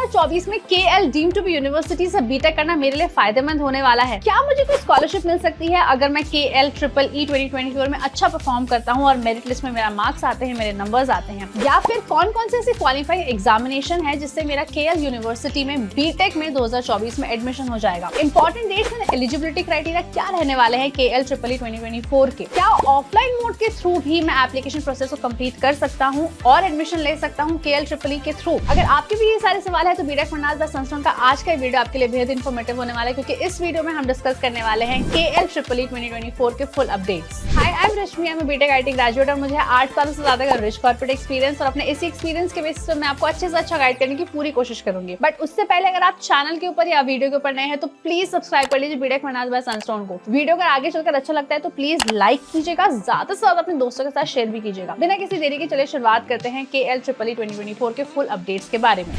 2024 में KL deemed to be university से BTech करना मेरे लिए फायदेमंद होने वाला है। क्या मुझे कोई स्कॉलरशिप मिल सकती है अगर मैं KL EEE 2024 में अच्छा परफॉर्म करता हूँ और मेरिट लिस्ट में मेरा मार्क्स आते हैं, मेरे नंबर्स आते हैं? या फिर कौन कौन से ऐसे क्वालिफाइंग एग्जामिनेशन है जिससे मेरा KL यूनिवर्सिटी में बीटेक में 2024 में एडमिशन हो जाएगा? Important dates and eligibility criteria क्या रहने वाले हैं KL EEE 2024 के? क्या ऑफलाइन मोड के थ्रू भी मैं एप्लीकेशन प्रोसेस को कंप्लीट कर सकता हूँ और एडमिशन ले सकता हूँ KL EEE के थ्रू? अगर आपके भी ये सारे सवाल है तो बीटेक फर्नाज बाय सनस्टोन का आज का वीडियो आपके लिए बेहद इन्फॉर्मेटिव होने वाला है, क्योंकि इस वीडियो में हम डिस्कस करने वाले हैं KL EEE 2024 के full updates. Hi, I am Rashmi, मैं बीटेक आईटी ग्रेजुएट और मुझे 8 सालों से ज्यादा का रिच कॉर्पोरेट एक्सपीरियंस, और अपने इसी एक्सपीरियंस के बेसिस पर मैं आपको अच्छे से अच्छा गाइड करने की पूरी कोशिश करूंगी। बट उससे पहले अगर आप चैनल के ऊपर या वीडियो के ऊपर नए हैं तो प्लीज सब्सक्राइब कर लीजिए बीटेक फर्नाज बाय सनस्टोन को। वीडियो अगर आगे चलकर अच्छा लगता है तो प्लीज लाइक कीजिएगा, ज्यादा से ज्यादा अपने दोस्तों के साथ शेयर भी कीजिएगा। बिना किसी देरी के चलिए शुरुआत करते हैं KL EEE 2024 के फुल अपडेट्स के बारे में।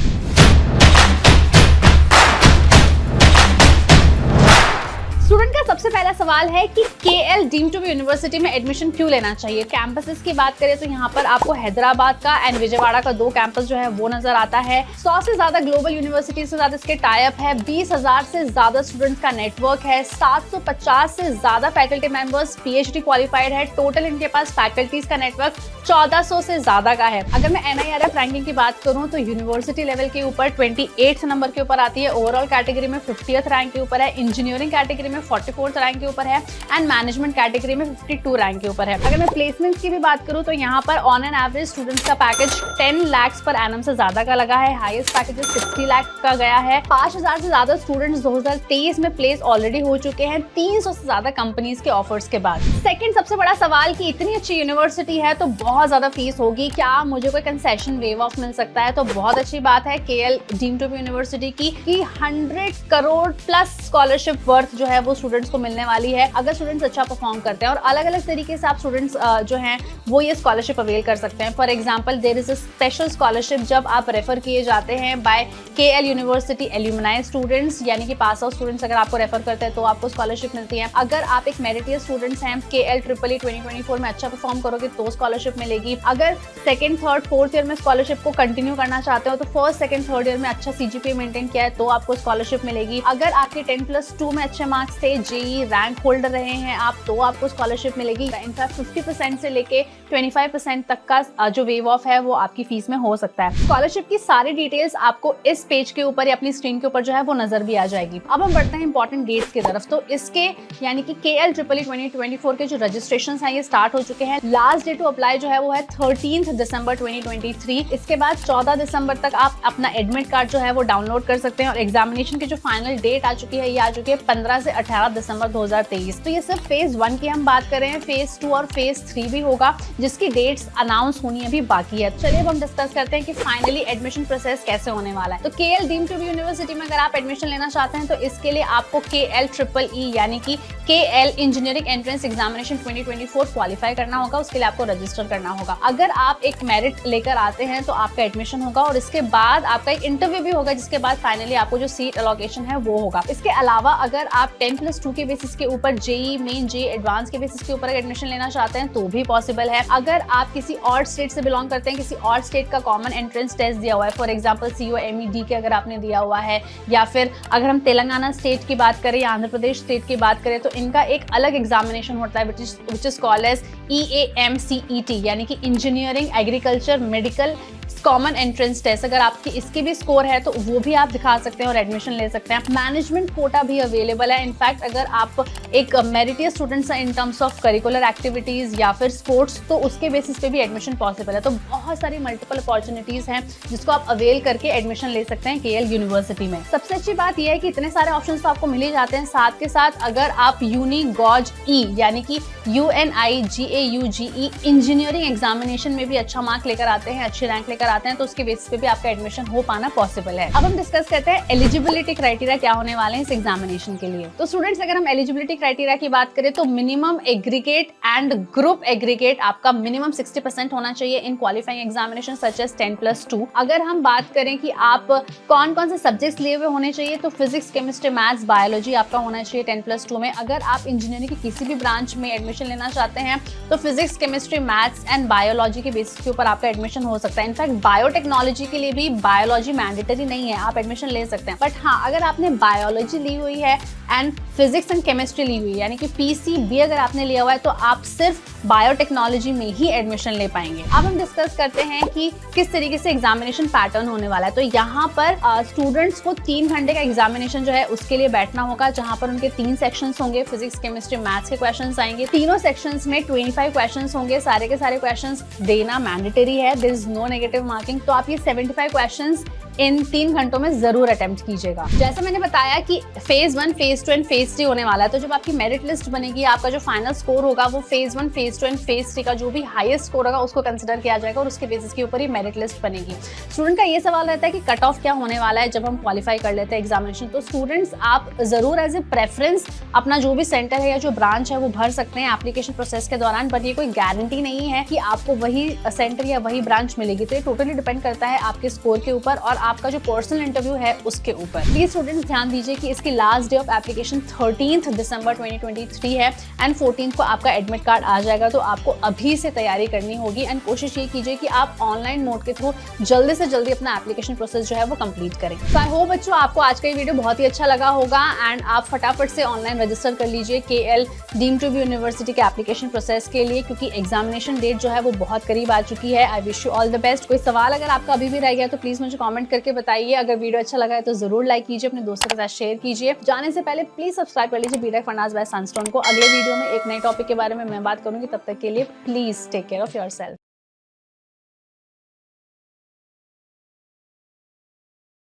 स्टूडेंट का सबसे पहला सवाल है कि KL deemed to be university में एडमिशन क्यों लेना चाहिए? कैंपसेस की बात करें तो यहाँ पर आपको हैदराबाद का एंड विजयवाड़ा का 2 कैंपस जो है वो नजर आता है। 100 से ज्यादा ग्लोबल यूनिवर्सिटी से ज्यादा इसके टाई अप है। 20,000 से ज्यादा स्टूडेंट्स का नेटवर्क है। 750 से ज्यादा फैकल्टी मेंबर्स PhD क्वालिफाइड है। टोटल इनके पास फैकल्टीज का नेटवर्क 1400 से ज्यादा का है। अगर मैं NIRF रैंकिंग की बात करूं तो यूनिवर्सिटी लेवल के ऊपर 28th नंबर के ऊपर आती है। ओवरऑल कैटेगरी में 50th रैंक के ऊपर है। इंजीनियरिंग कैटेगरी में 44th रैंक के ऊपर है एंड मैनेजमेंट कैटेगरी में 52 रैंक के ऊपर है। अगर मैं प्लेसमेंट्स की भी बात करूं तो यहाँ पर ऑन एन एवरेज स्टूडेंट्स का पैकेज 10 लाख पर एनम से ज्यादा का लगा है। हाईएस्ट पैकेज 60 लाख का गया है। 5000 से ज्यादा स्टूडेंट्स 2023 में प्लेस ऑलरेडी हो चुके हैं 300 से ज्यादा कंपनीज के ऑफर्स के बाद। सेकंड सबसे बड़ा सवाल कि इतनी अच्छी यूनिवर्सिटी है तो बहुत ज्यादा फीस होगी, क्या मुझे कोई कंसेशन वेव ऑफ मिल सकता है? तो बहुत अच्छी बात है KL deemed to be university की 100 करोड़ प्लस स्कॉलरशिप वर्थ जो है वो स्टूडेंट्स को मिलने वाली है अगर स्टूडेंट्स अच्छा परफॉर्म करते हैं। और अलग अलग तरीके से आप स्टूडेंट्स जो हैं वो ये स्कॉलरशिप अवेल कर सकते हैं। For example there is a special scholarship जब आप रेफर किए जाते हैं by KL university alumni students, यानी कि पास आउट स्टूडेंट्स अगर आपको रेफर करते हैं तो आपको स्कॉलरशिप मिलती है। अगर आप एक मेरिटियस स्टूडेंट्स हैं KL EEE 2024 में अच्छा परफॉर्म करोगे तो स्कॉलरशिप मिलेगी। अगर सेकंड, थर्ड, फोर्थ ईयर में स्कॉलरशिप को कंटिन्यू करना चाहते हो तो फर्स्ट, सेकंड, थर्ड ईयर में अच्छा CGPA मेंटेन किया है तो आपको स्कॉलरशिप मिलेगी। अगर आपके 10+2 में अच्छे मार्क्स थे, JEE रैंक होल्डर रहे हैं आप, तो आपको स्कॉलरशिप मिलेगी। इनफैक्ट 50% से लेके 25% तक का जो वेव ऑफ है वो आपकी फीस में हो सकता है। स्कॉलरशिप की सारी डिटेल्स आपको इस पेज के ऊपर या अपनी स्क्रीन के ऊपर जो है वो नजर भी आ जाएगी। अब हम बढ़ते हैं इंपॉर्टेंट डेट्स की तरफ। तो इसके यानी कि KL EEE 2024 के जो रजिस्ट्रेशन हैं ये स्टार्ट हो चुके हैं। लास्ट डेट टू अप्लाई जो है वो है 13 दिसंबर 2023। इसके बाद 14 दिसंबर तक आप अपना एडमिट कार्ड जो है वो डाउनलोड कर सकते हैं। और एग्जामिनेशन की जो फाइनल डेट आ चुकी है ये आ चुकी है 15 से 18 दिसंबर 2023। तो ये सिर्फ फेज 1 की हम बात कर रहे हैं। फेज 2 और फेज 3 भी होगा जिसकी डेट्स अनाउंस होनी अभी बाकी है। चलिए अब हम डिस्कस करते हैं कि फाइनली एडमिशन प्रोसेस कैसे होने वाला है। तो KL deemed to be university में अगर आप एडमिशन लेना चाहते हैं तो इसके लिए आपको KL EEE यानी कि KL engineering entrance examination 2024 qualify करना होगा। उसके लिए आपको रजिस्टर करना होगा। अगर आप एक मेरिट लेकर आते हैं तो आपका एडमिशन होगा और इसके बाद आपका एक इंटरव्यू भी होगा जिसके बाद फाइनली आपको जो सीट अलॉकेशन है वो होगा। इसके अलावा अगर आप 10+2 के बेसिस के ऊपर JEE मेन, JEE एडवांस के बेसिस के ऊपर एडमिशन लेना चाहते हैं तो भी पॉसिबल है। अगर आप किसी और स्टेट से बिलोंग करते हैं, किसी और स्टेट का कॉमन एंट्रेंस टेस्ट दिया हुआ है, फॉर एग्जांपल COMED के अगर आपने दिया हुआ है, या फिर अगर हम तेलंगाना स्टेट की बात करें या आंध्र प्रदेश स्टेट की बात करें तो इनका एक अलग एग्जामिनेशन होता है which is called as EAMCET यानी कि engineering agriculture medical common entrance test. अगर आपकी इसकी भी स्कोर है तो वो भी आप दिखा सकते हैं और एडमिशन ले सकते हैं। मैनेजमेंट कोटा भी अवेलेबल है। इनफैक्ट अगर आप एक मेरिटियस स्टूडेंट्स हैं in terms of curricular activities या फिर स्पोर्ट्स तो उसके बेसिस पे भी एडमिशन पॉसिबल है। तो बहुत सारी मल्टीपल अपॉर्चुनिटीज हैं जिसको आप अवेल करके एडमिशन ले सकते हैं KL यूनिवर्सिटी में। सबसे अच्छी बात यह है कि इतने सारे ऑप्शन तो आपको मिल ही जाते हैं। साथ के साथ अगर आप UniGOG-E यानी कि UNIGAUGE इंजीनियरिंग एग्जामिनेशन में भी अच्छा मार्क लेकर आते हैं, अच्छी रैंक लेकर आते हैं तो उसके बेसिस पे भी आपका एडमिशन हो पाना पॉसिबल है। अब हम डिस्कस करते हैं एलिजिबिलिटी क्राइटेरिया क्या होने वाले हैं इस एग्जामिनेशन के लिए। तो स्टूडेंट्स अगर हम एलिजिबिलिटी क्राइटेरिया की बात करें तो minimum aggregate and group aggregate आपका मिनिमम 60% होना चाहिए इन क्वालिफाइंग एग्जामिनेशन सच एज 10+2। अगर हम बात करें कि आप कौन कौन से सब्जेक्ट्स लिए हुए होने चाहिए तो फिजिक्स, केमिस्ट्री, मैथ्स, बायोलॉजी आपका होना चाहिए 10+2 में। अगर आप इंजीनियरिंग की किसी भी ब्रांच में एडमिशन लेना चाहते हैं तो physics, chemistry, maths and biology के बेसिस के ऊपर आपका एडमिशन हो सकता है। इनफैक्ट बायोटेक्नोलॉजी के लिए भी बायोलॉजी मैंडेटरी नहीं है, आप एडमिशन ले सकते हैं। बट हाँ, अगर आपने बायोलॉजी ली हुई है एंड फिजिक्स एंड केमिस्ट्री ली हुई है, यानी कि पीसीबी अगर आपने लिया हुआ है, तो आप सिर्फ बायोटेक्नोलॉजी में ही एडमिशन ले पाएंगे। अब हम डिस्कस करते हैं कि किस तरीके से एग्जामिनेशन पैटर्न होने वाला है। तो यहाँ पर स्टूडेंट्स को 3 घंटे का एग्जामिनेशन जो है उसके लिए बैठना होगा, जहाँ पर उनके 3 सेक्शंस होंगे, फिजिक्स केमिस्ट्री मैथ्स के क्वेश्चंस आएंगे। तीनों सेक्शंस में 25 क्वेश्चंस होंगे, सारे के सारे क्वेश्चंस देना मैंडेटरी है, there is no negative marking. तो आप ये 75 क्वेश्चंस इन 3 घंटों में जरूर अटेम्प्ट कीजिएगा। जैसे मैंने बताया कि फेज 1, फेज 2 एंड फेज 3 होने वाला है। तो जब आपकी मेरिट लिस्ट बनेगी, आपका जो फाइनल स्कोर होगा वो फेज 1, फेज 2 एंड फेज 3 का जो भी हाईएस्ट स्कोर होगा उसको कंसिडर किया जाएगा और उसके बेसिस के ऊपर ही मेरिट लिस्ट बनेगी। स्टूडेंट का ये सवाल रहता है कि कट ऑफ क्या होने वाला है जब हम क्वालिफाई कर लेते हैं एग्जामिनेशन। तो स्टूडेंट्स आप जरूर एज ए प्रेफरेंस अपना जो भी सेंटर है या जो ब्रांच है वो भर सकते हैं एप्लीकेशन प्रोसेस के दौरान, बट ये कोई गारंटी नहीं है कि आपको वही सेंटर या वही ब्रांच मिलेगी। तो ये टोटली डिपेंड करता है आपके स्कोर के ऊपर और आपका जो पर्सनल इंटरव्यू है उसके ऊपर। प्लीज स्टूडेंट्स ध्यान दीजिए कि इसकी लास्ट डे ऑफ एप्लीकेशन 13 दिसंबर 2023 है एंड 14 को आपका एडमिट कार्ड आ जाएगा। तो आपको अभी से तैयारी करनी होगी एंड कोशिश ये कीजिए कि आप ऑनलाइन मोड के थ्रू जल्दी से जल्दी अपना एप्लीकेशन प्रोसेस जो है वो कंप्लीट करें। तो आई होप बच्चों आपको आज का ये वीडियो बहुत ही अच्छा लगा होगा एंड आप फटाफट से ऑनलाइन रजिस्टर कर लीजिए KL deemed to be university के एप्लीकेशन प्रोसेस के लिए, क्योंकि एग्जामिनेशन डेट जो है वो बहुत करीब आ चुकी है। I wish you all the best. कोई सवाल अगर आपका अभी भी रह गया तो प्लीज मुझे कमेंट करके बताइए। अगर वीडियो अच्छा लगा है तो जरूर लाइक कीजिए, अपने दोस्तों के साथ शेयर कीजिए। जाने से पहले प्लीज सब्सक्राइब कर लीजिए बीटेक फर्नाज बाय सनस्टोन को। अगले वीडियो में एक नए टॉपिक के बारे में मैं बात करूंगी, तब तक के लिए please take care of yourself.